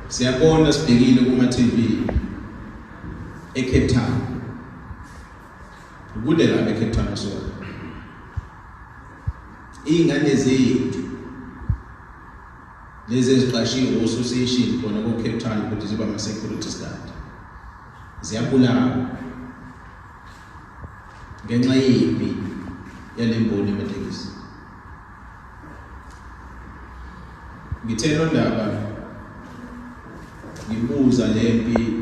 Siyabona sibhekile kuma TV eCape Town. Ukude la eCape Town so. Ingane zethu lezi eziqashiwe association khona ko Cape Town ukuthi ziba ama security guard. Ziyabulawa ngenxa yempi yalemboni ematekisi. Ngithe lo ndaba ngibuza lempi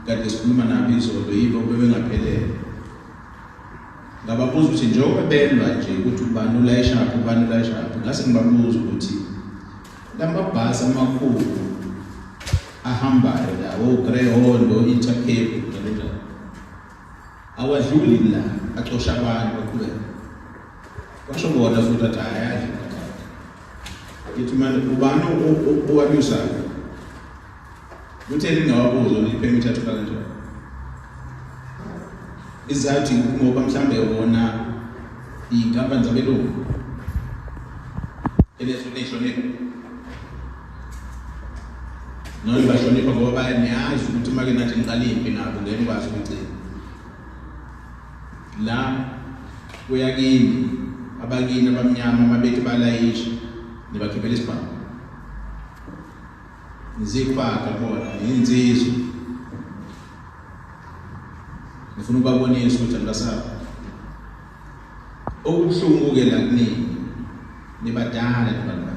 kade sikhuluma nabo izolo yibo bebengaphelele. Ngababuza ukuthi njengoba belwa nje ukuthi ubani ulayishaphi ubani ulayishaphi, ngase ngibabuza ukuthi lamabhasi amakhulu ahambayo la oGreyhound oIntercape njalo awadluli la axosha abantu baqhubeka. Basho bona futhi athi hayi yithi manje ubani owalusayo utheni ngawabuzo lipermit athola kanjani izathi ngoba mhlambe ubona inkampani zabelungu elehlonishonile noma bashonipha ngoba bayazi ukuthi make nathi ngiqale impi nabo ngeke ngikwazi ukucina la kuyakini abakini abamnyama ababethi balayisha nibakhiphela isibhamu nizifaka bona insizwe ngifuna ukubabonisa ukuthi angasaba okubuhlungu ke la kunini nibadala abantu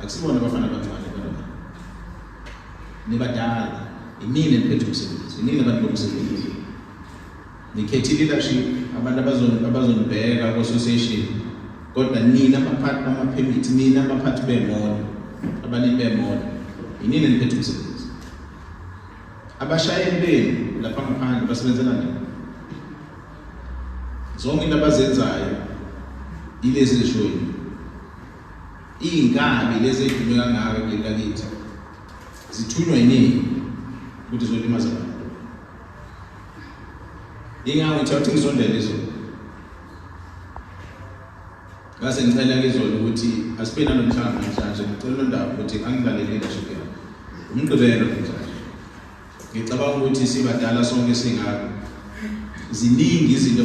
akusibona abafana abantwana nibadala inini niphethe umsebenzi inini abantu bomsebenzi nikhethi leadership abantu abazonibheka ku association kodwa nina abaphathi bama-permit nina abaphathi bemoto abanini bemoto inini niphethe umsebenzi abashayeli benu lapha ngaphandle basebenzela nini zonke into abazenzayo ilezi ezishoyo iy'nkabi lezi ey'dume kangaka kuleli lakithi zithunywa yini ukuthi zolimaza abantu ingako ngithatha ngizondela izolo ngase ngicela izolo ukuthi asibe nanomhlangano namhlanje ngicela lo ndaba ukuthi angilalele leadership yakho umgqibelo manje ngicabanga ukuthi sibadala sonke singako ziningi izinto